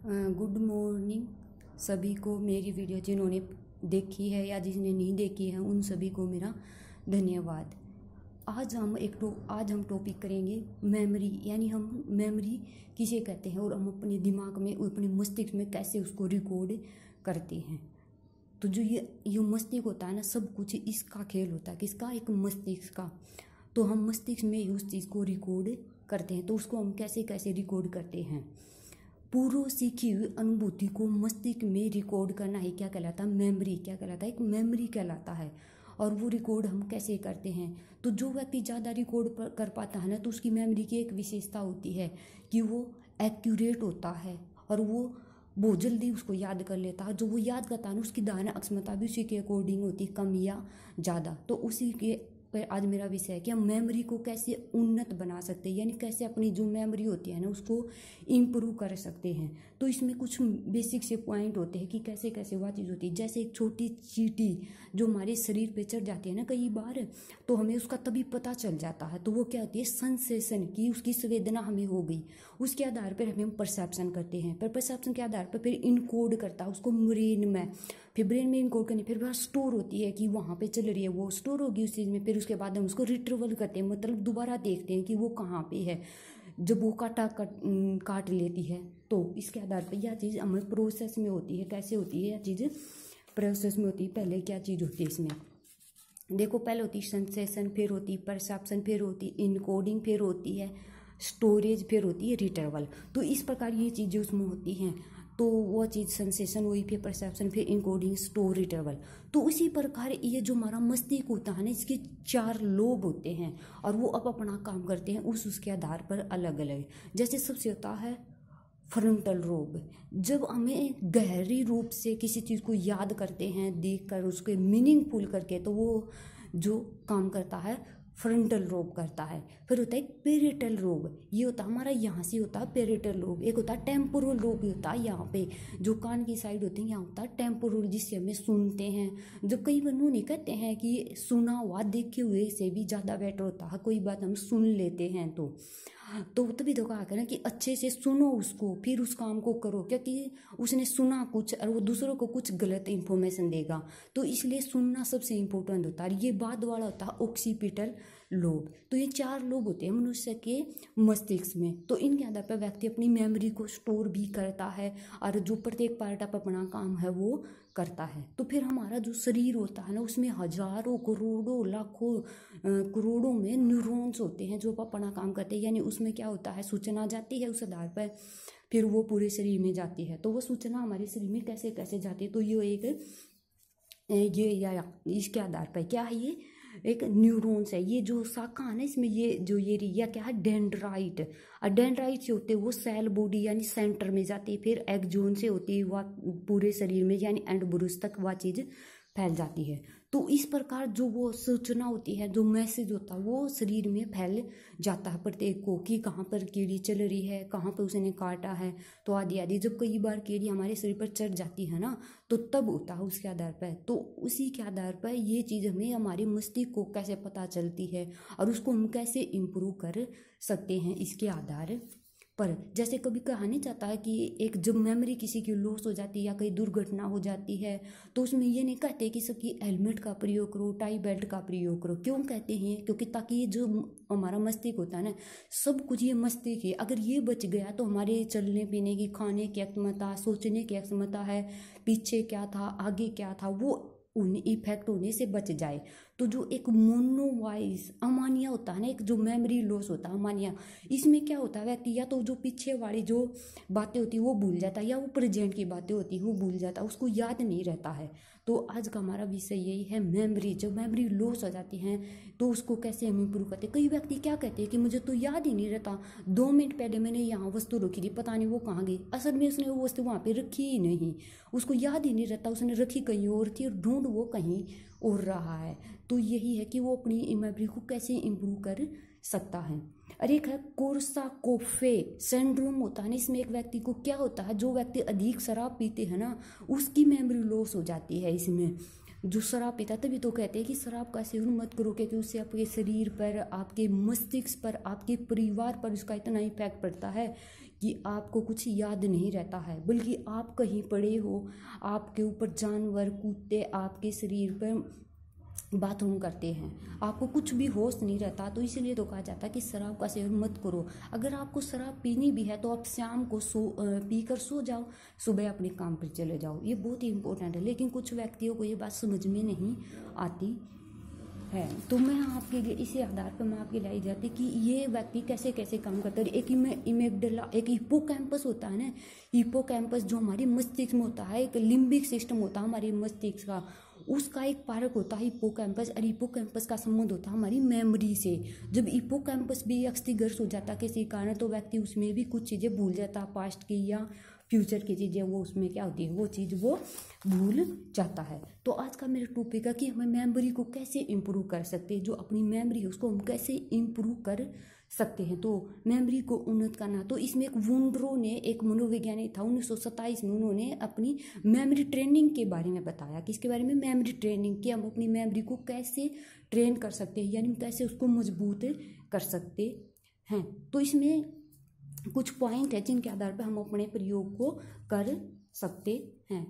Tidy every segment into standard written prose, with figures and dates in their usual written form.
Good morning सभी को। मेरी वीडियो जिन्होंने देखी है या जिसने नहीं देखी है उन सभी को मेरा धन्यवाद। आज हम टॉपिक करेंगे मेमोरी, यानी हम मेमोरी किसे कहते हैं और हम अपने दिमाग में, अपने मस्तिष्क में कैसे उसको रिकॉर्ड करते हैं। तो जो ये मस्तिष्क होता है ना, सब कुछ इसका खेल होता है। किसका? एक मस्तिष्क का। तो हम मस्तिष्क में उस चीज़ को रिकॉर्ड करते हैं। तो उसको हम कैसे कैसे रिकॉर्ड करते हैं? पूर्व सीखी हुई अनुभूति को मस्तिष्क में रिकॉर्ड करना ही क्या कहलाता है? मेमोरी। क्या कहलाता है? एक मेमोरी कहलाता है। और वो रिकॉर्ड हम कैसे करते हैं? तो जो व्यक्ति ज़्यादा रिकॉर्ड कर पाता है ना, तो उसकी मेमोरी की एक विशेषता होती है कि वो एक्यूरेट होता है और वो बहुत जल्दी उसको याद कर लेता है। जो वो याद करता है ना, उसकी धारणा क्षमता भी उसी के अकॉर्डिंग होती है, कम या ज़्यादा। तो उसी के पर आज मेरा विषय है कि हम मेमोरी को कैसे उन्नत बना सकते हैं, यानी कैसे अपनी जो मेमोरी होती है ना उसको इम्प्रूव कर सकते हैं। तो इसमें कुछ बेसिक से पॉइंट होते हैं कि कैसे कैसे वह चीज़ होती है। जैसे एक छोटी चींटी जो हमारे शरीर पे चढ़ जाती है ना कई बार, तो हमें उसका तभी पता चल जाता है। तो वो क्या होती है? सेंसेशन की उसकी संवेदना हमें हो गई। उसके आधार पर हमें परसेप्शन करते हैं, पर परसेप्शन के आधार पर फिर इनकोड करता है उसको ब्रेन में। फिर ब्रेन में इनकोड करने फिर वह स्टोर होती है कि वहाँ पे चल रही है, वो स्टोर होगी उस चीज़ में। फिर उसके बाद हम उसको रिट्रीवल करते हैं, मतलब दोबारा देखते हैं कि वो कहाँ पे है। जब वो काट लेती है तो इसके आधार पर यह चीज़ हमें प्रोसेस में होती है। कैसे होती है यह चीज़? प्रोसेस में होती है। पहले क्या चीज़ होती है इसमें? देखो, पहले होती है सेंसेशन, फिर होती है परसेप्शन, फिर होती है इनकोडिंग, फिर होती है स्टोरेज, फिर होती है रिट्रीवल। तो इस प्रकार ये चीज़ें उसमें होती हैं। तो वो चीज़ सेंसेशन हुई, फिर परसेप्शन, फिर इनकोडिंग, स्टोर, रिट्रीवल। तो उसी प्रकार ये जो हमारा मस्तिष्क होता है ना, इसके 4 लोब होते हैं और वो अब अपना काम करते हैं उसके आधार पर अलग अलग। जैसे सबसे होता है फ्रंटल लोब। जब हमें गहरी रूप से किसी चीज़ को याद करते हैं, देख कर उसके मीनिंगफुल करके, तो वो जो काम करता है फ्रंटल लोब करता है। फिर होता है पेरिटल लोब। ये होता है हमारा यहाँ से होता है पेरिटल लोब। एक होता है टेम्पोरल लोब, होता है यहाँ पे जो कान की साइड होती है, यहाँ होता है टेम्पोरल, जिससे हमें सुनते हैं। जब कई बंधु नहीं कहते हैं कि सुना हुआ देखे हुए से भी ज़्यादा बेटर होता है, कोई बात हम सुन लेते हैं तो तभी तो कहा ना कि अच्छे से सुनो उसको, फिर उस काम को करो, क्योंकि उसने सुना कुछ और वो दूसरों को कुछ गलत इन्फॉर्मेशन देगा। तो इसलिए सुनना सबसे इम्पोर्टेंट होता है। ये बाद वाला होता है ऑक्सीपिटल लोब। तो ये 4 लोब होते हैं मनुष्य के मस्तिष्क में। तो इनके आधार पर व्यक्ति अपनी मेमोरी को स्टोर भी करता है और जो प्रत्येक पार्ट आप अपना काम है वो करता है। तो फिर हमारा जो शरीर होता है ना, उसमें हजारों करोड़ों लाखों करोड़ों में न्यूरॉन्स होते हैं जो अपना काम करते हैं। यानी उसमें क्या होता है, सूचना जाती है उस आधार पर, फिर वो पूरे शरीर में जाती है। तो वो सूचना हमारे शरीर में कैसे कैसे जाती है? तो या इसके आधार पर क्या है, ये एक न्यूरॉन्स है। ये जो शाखा है ना इसमें, ये जो ये रिया क्या है, डेंड्राइट। और डेंड्राइट से होते वो सेल बॉडी यानी सेंटर में जाती है। फिर एक्सोन से होती है वह पूरे शरीर में यानी एंड ब्रूस तक वह चीज़ फैल जाती है। तो इस प्रकार जो वो सूचना होती है, जो मैसेज होता है, वो शरीर में फैल जाता है प्रत्येक को कि कहाँ पर कीड़ी चल रही है, कहाँ पर उसने काटा है, तो आदि आदि। जब कई बार कीड़ी हमारे शरीर पर चढ़ जाती है ना, तो तब होता है उसके आधार पर। तो उसी के आधार पर ये चीज़ हमें हमारे मस्तिष्क को कैसे पता चलती है और उसको हम कैसे इम्प्रूव कर सकते हैं इसके आधार पर। जैसे कभी कहा नहीं जाता है कि एक जब मेमोरी किसी की लॉस हो जाती है या कहीं दुर्घटना हो जाती है, तो उसमें ये नहीं कहते कि सबकी हेलमेट का प्रयोग करो, टाई बेल्ट का प्रयोग करो। क्यों कहते हैं? क्योंकि ताकि ये जो हमारा मस्तिष्क होता है ना, सब कुछ ये मस्तिष्क है, अगर ये बच गया तो हमारे चलने फिरने की, खाने की क्षमता, सोचने की क्षमता है, पीछे क्या था आगे क्या था, वो उन इफेक्ट होने से बच जाए। तो जो एक मोनोवाइज अमानिया होता है ना, एक जो मेमोरी लॉस होता है अमानिया, इसमें क्या होता है, व्यक्ति या तो जो पीछे वाली जो बातें होती है वो भूल जाता है, या वो प्रेजेंट की बातें होती है वो भूल जाता है, उसको याद नहीं रहता है। तो आज का हमारा विषय यही है, मेमोरी। जब मेमोरी लॉस हो जाती है तो उसको कैसे हम इम्प्रूव करते हैं। कई व्यक्ति क्या कहते हैं कि मुझे तो याद ही नहीं रहता, 2 मिनट पहले मैंने यहाँ वस्तु रखी थी, पता नहीं वो कहाँ गई। असल में उसने वो वस्तु वहाँ पे रखी ही नहीं, उसको याद ही नहीं रहता, उसने रखी कहीं और थी और ढूंढ वो कहीं और रहा है। तो यही है कि वो अपनी मेमोरी को कैसे इम्प्रूव कर सकता है। और एक है कोर्साकोफे सिंड्रोम होता है ना, इसमें एक व्यक्ति को क्या होता है, जो व्यक्ति अधिक शराब पीते हैं ना, उसकी मेमोरी लॉस हो जाती है। इसमें जो शराब पीता, तभी तो कहते हैं कि शराब का सेवन मत करो, क्योंकि उससे आपके शरीर पर, आपके मस्तिष्क पर, आपके परिवार पर उसका इतना इफेक्ट पड़ता है कि आपको कुछ याद नहीं रहता है, बल्कि आप कहीं पड़े हो, आपके ऊपर जानवर, कुत्ते आपके शरीर पर बाथरूम करते हैं, आपको कुछ भी होश नहीं रहता। तो इसीलिए तो कहा जाता है कि शराब का सेवन मत करो। अगर आपको शराब पीनी भी है तो आप शाम को पीकर सो जाओ, सुबह अपने काम पर चले जाओ। ये बहुत ही इंपॉर्टेंट है, लेकिन कुछ व्यक्तियों को ये बात समझ में नहीं आती है। तो मैं आपके लिए इसी आधार पर मैं आपके लाई जाती कि ये व्यक्ति कैसे कैसे काम करता है। एक इमेगडला, एक हिप्पोकैम्पस होता है ना, हिप्पोकैम्पस जो हमारी मस्तिष्क में होता है, एक लिम्बिक सिस्टम होता है हमारी मस्तिष्क का, उसका एक पार्ट होता है हिप्पोकैम्पस। और हिप्पोकैम्पस का संबंध होता है हमारी मेमोरी से। जब हिप्पोकैम्पस भी क्षतिग्रस्त हो जाता है किसी कारण, तो व्यक्ति उसमें भी कुछ चीज़ें भूल जाता है, पास्ट की या फ्यूचर की चीज़ें, वो उसमें क्या होती है, वो चीज़ वो भूल जाता है। तो आज का मेरा टॉपिक है कि हमें मेमोरी को कैसे इम्प्रूव कर सकते हैं, जो अपनी मेमोरी है उसको हम कैसे इम्प्रूव कर सकते हैं। तो मेमोरी को उन्नत करना, तो इसमें एक वुंड्रो ने, एक मनोवैज्ञानिक था, 1927 में उन्होंने अपनी मेमोरी ट्रेनिंग के बारे में बताया। किसके बारे में? मेमोरी ट्रेनिंग, कि हम अपनी मेमोरी को कैसे ट्रेन कर सकते हैं, यानी कैसे उसको मजबूत कर सकते हैं। तो इसमें कुछ पॉइंट है जिनके आधार पर हम अपने प्रयोग को कर सकते हैं।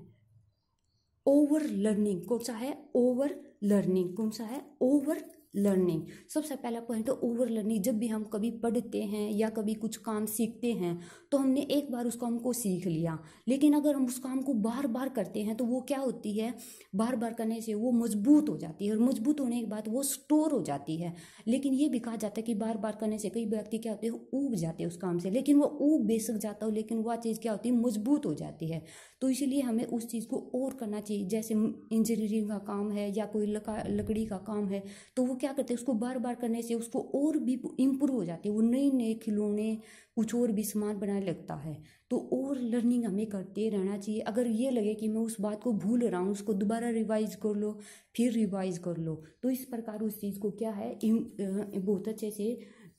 ओवर लर्निंग कौन सा है? ओवर लर्निंग कौन सा है? Over learning. सबसे पहला पॉइंट है ओवर लर्निंग। जब भी हम कभी पढ़ते हैं या कभी कुछ काम सीखते हैं तो हमने एक बार उस काम को सीख लिया, लेकिन अगर हम उस काम को बार बार करते हैं तो वो क्या होती है, बार बार करने से वो मजबूत हो जाती है, और मजबूत होने के बाद वो स्टोर हो जाती है। लेकिन ये भी कहा जाता है कि बार बार करने से कई व्यक्ति क्या होते हैं, ऊब जाते हैं उस काम से, लेकिन वो ऊब बेशक जाता हो, लेकिन वह चीज़ क्या होती है, मजबूत हो जाती है। तो इसीलिए हमें उस चीज़ को और करना चाहिए। जैसे इंजीनियरिंग का काम है या कोई लकड़ी का काम है, तो वो क्या करते हैं, उसको बार बार करने से उसको और भी इम्प्रूव हो जाती है, वो नए नए खिलौने कुछ और भी सामान बनाने लगता है। तो और लर्निंग हमें करते रहना चाहिए। अगर ये लगे कि मैं उस बात को भूल रहा हूँ, उसको दोबारा रिवाइज कर लो, फिर रिवाइज कर लो। तो इस प्रकार उस चीज़ को क्या है, बहुत अच्छे से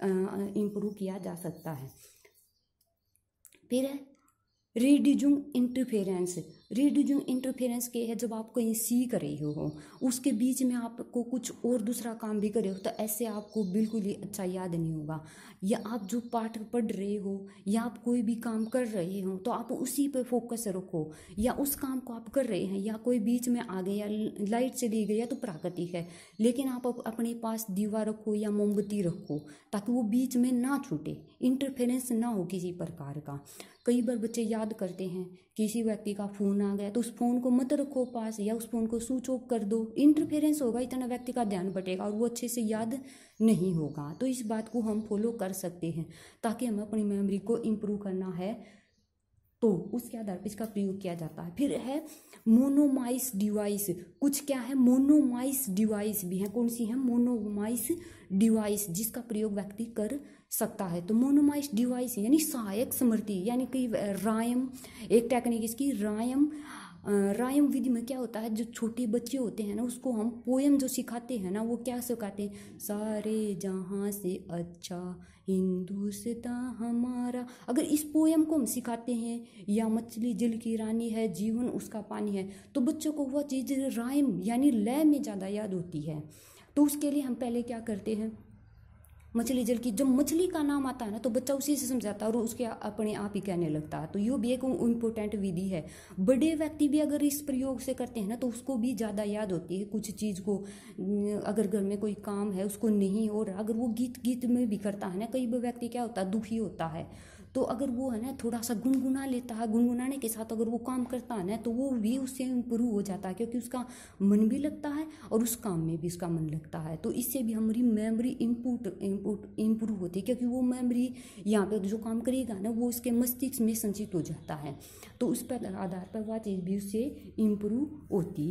इम्प्रूव किया जा सकता है। फिर है रीड्यूसिंग इंटरफेरेंस। रीड्यूसिंग इंटरफेरेंस के है, जब आप कहीं सीख रहे हो, उसके बीच में आपको कुछ और दूसरा काम भी करे हो, तो ऐसे आपको बिल्कुल ही अच्छा याद नहीं होगा। या आप जो पाठ पढ़ रहे हो या आप कोई भी काम कर रहे हो तो आप उसी पे फोकस रखो, या उस काम को आप कर रहे हैं या कोई बीच में आ गया, लाइट चली गई, या तो प्राकृतिक है, लेकिन आप अपने पास दीवार रखो या मोमबत्ती रखो ताकि वो बीच में ना छूटे, इंटरफेरेंस ना हो किसी प्रकार का। कई बार बच्चे याद करते हैं, किसी व्यक्ति का फ़ोन आ गया तो उस फ़ोन को मत रखो पास, या उस फ़ोन को स्विच ऑफ कर दो, इंटरफेरेंस होगा, इतना व्यक्ति का ध्यान बटेगा और वो अच्छे से याद नहीं होगा। तो इस बात को हम फॉलो कर सकते हैं ताकि हमें अपनी मेमोरी को इम्प्रूव करना है, तो उसके आधार पर इसका प्रयोग किया जाता है। फिर है मोनोमाइस डिवाइस। कुछ क्या है, मोनोमाइस डिवाइस भी है। कौन सी है? मोनोमाइस डिवाइस, जिसका प्रयोग व्यक्ति कर सकता है। तो मोनोमाइस डिवाइस यानी सहायक स्मृति, यानी कि रायम, एक टेक्निक इसकी रायम विधि में क्या होता है, जो छोटे बच्चे होते हैं ना, उसको हम पोयम जो सिखाते हैं ना, वो क्या सिखाते हैं, सारे जहां से अच्छा हिंदुस्तान हमारा। अगर इस पोयम को हम सिखाते हैं, या मछली जल की रानी है, जीवन उसका पानी है, तो बच्चों को वह चीज़ राइम यानी लय में ज़्यादा याद होती है। तो उसके लिए हम पहले क्या करते हैं, मछली जल की, जब मछली का नाम आता है ना तो बच्चा उसी से समझाता है और उसके अपने आप ही कहने लगता है। तो ये भी एक इम्पोर्टेंट विधि है। बड़े व्यक्ति भी अगर इस प्रयोग से करते हैं ना तो उसको भी ज़्यादा याद होती है कुछ चीज़ को। अगर घर में कोई काम है उसको नहीं हो रहा, अगर वो गीत में भी करता है ना, कई व्यक्ति क्या होता है, दुखी होता है, तो अगर वो है ना थोड़ा सा गुनगुना लेता है, गुनगुनाने के साथ अगर वो काम करता है ना तो वो भी उससे इम्प्रूव हो जाता है, क्योंकि उसका मन भी लगता है और उस काम में भी उसका मन लगता है। तो इससे भी हमारी मेमोरी इम्प्रूव होती है, क्योंकि वो मेमोरी यहाँ पे जो काम करेगा ना वो उसके मस्तिष्क में संचित हो जाता है, तो उस पर आधार पर वह चीज़ भी उससे इम्प्रूव होती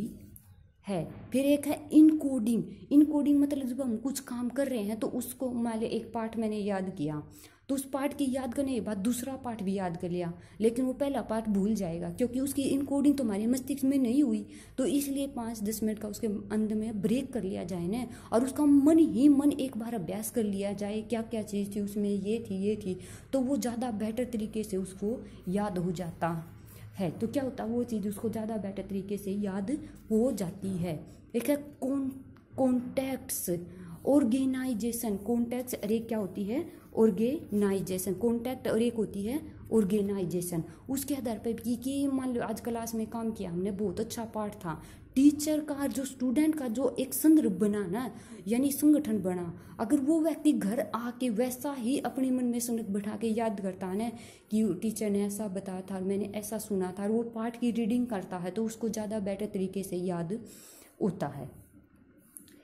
है। फिर एक है इनकोडिंग। इनकोडिंग मतलब जब हम कुछ काम कर रहे हैं तो उसको, मान लो एक पार्ट मैंने याद किया तो उस पार्ट की याद करने के बाद दूसरा पार्ट भी याद कर लिया, लेकिन वो पहला पार्ट भूल जाएगा क्योंकि उसकी इनकोडिंग तो हमारे मस्तिष्क में नहीं हुई। तो इसलिए 5-10 मिनट का उसके अंदर में ब्रेक कर लिया जाए ना, और उसका मन एक बार अभ्यास कर लिया जाए, क्या क्या चीज़ थी उसमें, ये थी, तो वो ज़्यादा बेटर तरीके से उसको याद हो जाता है। तो क्या होता है, वो चीज़ उसको ज़्यादा बेटर तरीके से याद हो जाती है। एक है कॉन्टेक्ट्स ऑर्गेनाइजेशन। कॉन्टेक्ट्स अरे क्या होती है, ऑर्गेनाइजेशन, कॉन्टैक्ट, और एक होती है ऑर्गेनाइजेशन। उसके आधार पर कि मान लो आज क्लास में काम किया हमने, बहुत अच्छा पाठ था, टीचर का जो स्टूडेंट का जो एक संदर्भ बना ना, यानी संगठन बना, अगर वो व्यक्ति घर आके वैसा ही अपने मन में संगठन बैठा के याद करता है ना कि टीचर ने ऐसा बताया था, मैंने ऐसा सुना था, और वो पाठ की रीडिंग करता है, तो उसको ज़्यादा बेटर तरीके से याद होता है।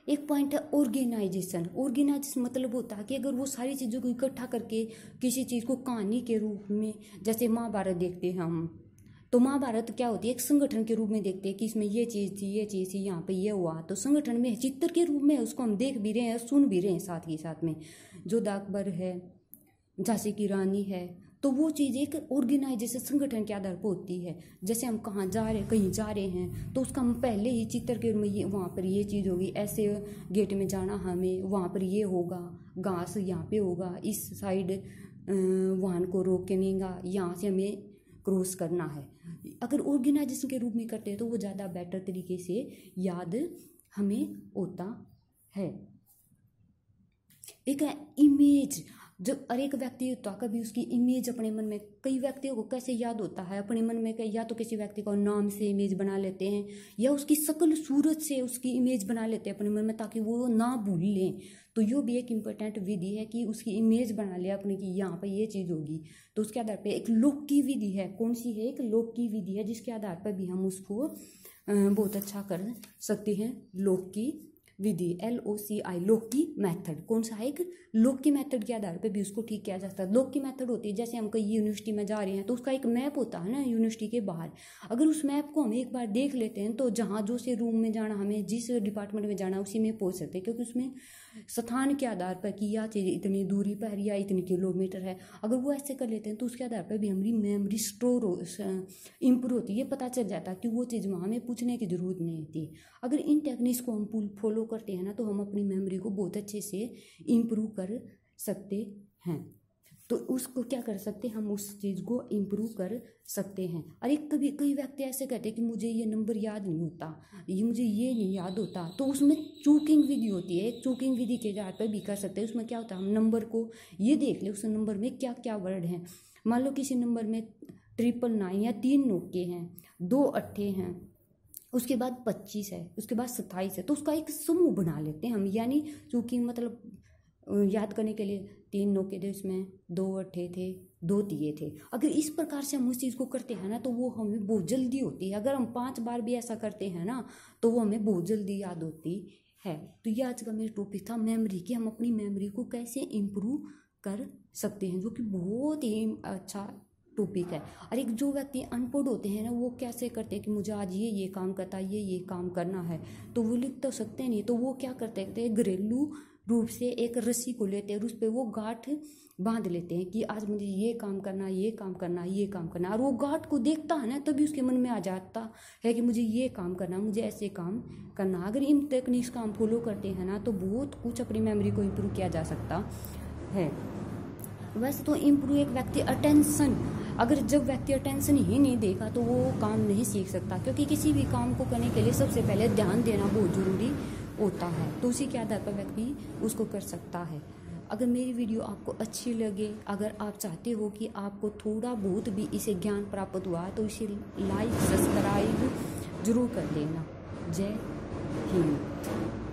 एक पॉइंट है ऑर्गेनाइजेशन। ऑर्गेनाइजेशन मतलब होता है कि अगर वो सारी चीज़ों को इकट्ठा करके किसी चीज़ को कहानी के रूप में, जैसे महाभारत देखते हैं हम, तो महाभारत क्या होती है, एक संगठन के रूप में देखते हैं कि इसमें ये चीज़ थी, ये चीज़ थी, यहाँ पे ये हुआ, तो संगठन में चित्र के रूप में उसको हम देख भी रहे हैं, सुन भी रहे हैं साथ ही साथ में। जो अकबर है, झांसी की रानी है, तो वो चीज़ एक ऑर्गेनाइजेशन संगठन के आधार पर होती है। जैसे हम कहाँ जा रहे, कहीं जा रहे हैं, तो उसका हम पहले ही चित्र के रूप में, ये वहाँ पर ये चीज़ होगी, ऐसे गेट में जाना हमें, वहाँ पर ये होगा, घास यहाँ पे होगा, इस साइड वाहन को रोकेगा, यहाँ से हमें क्रॉस करना है। अगर ऑर्गेनाइजेशन के रूप में करते हैं तो वो ज़्यादा बेटर तरीके से याद हमें होता है। एक है इमेज। जब हर एक व्यक्ति होता, कभी उसकी इमेज अपने मन में, कई व्यक्तियों को कैसे याद होता है अपने मन में, या तो किसी व्यक्ति का नाम से इमेज बना लेते हैं, या उसकी शक्ल सूरत से उसकी इमेज बना लेते हैं अपने मन में, ताकि वो ना भूल लें। तो ये भी एक इम्पोर्टेंट विधि है कि उसकी इमेज बना लिया अपने की यहाँ पर ये चीज़ होगी, तो उसके आधार पर एक लोक की विधि है। कौन सी है? एक लोक की विधि है, जिसके आधार पर भी हम उसको बहुत अच्छा कर सकते हैं। लोक की विधि, LOCI, लोकी मेथड। कौन सा है? एक लोकी मेथड के आधार पे भी उसको ठीक किया जा सकता है। लोकी मेथड होती है, जैसे हम कहीं यूनिवर्सिटी में जा रहे हैं तो उसका एक मैप होता है ना यूनिवर्सिटी के बाहर, अगर उस मैप को हम एक बार देख लेते हैं तो जहाँ जो से रूम में जाना, हमें जिस डिपार्टमेंट में जाना उसी में पहुँच सकते हैं, क्योंकि उसमें स्थान के आधार पर कि यह चीज़ इतनी दूरी पर या इतनी किलोमीटर है, अगर वो ऐसे कर लेते हैं तो उसके आधार पर भी हमारी मेमोरी स्टोर इम्प्रूव होती है। ये पता चल जाता है कि वो चीज़ वहाँ हमें पूछने की ज़रूरत नहीं होती। अगर इन टेक्निक्स को हम फॉलो करते हैं ना तो हम अपनी मेमोरी को बहुत अच्छे से इम्प्रूव कर सकते हैं। तो उसको क्या कर सकते हैं, हम उस चीज़ को इम्प्रूव कर सकते हैं। और एक कई व्यक्ति ऐसे कहते हैं कि मुझे ये नंबर याद नहीं होता, ये मुझे ये नहीं याद होता, तो उसमें चूकिंग विधि होती है। एक चूकिंग विधि के आधार पर भी कर सकते हैं। उसमें क्या होता है, हम नंबर को ये देख ले उस नंबर में क्या क्या वर्ड हैं। मान लो किसी नंबर में 999 या 3 नौके हैं, 2 अट्ठे हैं, उसके बाद 25 है, उसके बाद 27 है, तो उसका एक समूह बना लेते हैं हम। यानी चूकिंग मतलब याद करने के लिए 3 नौके थे, उसमें 2 अट्ठे थे, 2 तिये थे। अगर इस प्रकार से हम उस चीज़ को करते हैं ना तो वो हमें बहुत जल्दी होती है। अगर हम 5 बार भी ऐसा करते हैं ना तो वो हमें बहुत जल्दी याद होती है। तो ये आज का मेरा टॉपिक था मेमोरी की, हम अपनी मेमोरी को कैसे इम्प्रूव कर सकते हैं, जो कि बहुत ही अच्छा टॉपिक है। और एक जो व्यक्ति अनपढ़ होते हैं ना, वो कैसे करते हैं कि मुझे आज ये काम करता है, ये काम करना है, तो वो लिख तो सकते नहीं, तो वो क्या करते हैं, घरेलू रूप से एक रस्सी को लेते हैं और उस पर वो गांठ बांध लेते हैं कि आज मुझे ये काम करना, ये काम करना, ये काम करना। और वो गांठ को देखता है ना तभी उसके मन में आ जाता है कि मुझे ये काम करना, मुझे ऐसे काम करना। अगर इन टेक्निक्स का हम फॉलो करते हैं ना तो बहुत कुछ अपनी मेमोरी को इम्प्रूव किया जा सकता है। वैसे तो इम्प्रूव एक व्यक्ति अटेंशन, अगर जब व्यक्ति अटेंशन ही नहीं देगा तो वो काम नहीं सीख सकता, क्योंकि किसी भी काम को करने के लिए सबसे पहले ध्यान देना बहुत ज़रूरी होता है। तो उसी के आधार पर व्यक्ति उसको कर सकता है। अगर मेरी वीडियो आपको अच्छी लगे, अगर आप चाहते हो कि आपको थोड़ा बहुत भी इसे ज्ञान प्राप्त हुआ तो इसे लाइक सब्सक्राइब जरूर कर देना। जय हिंद।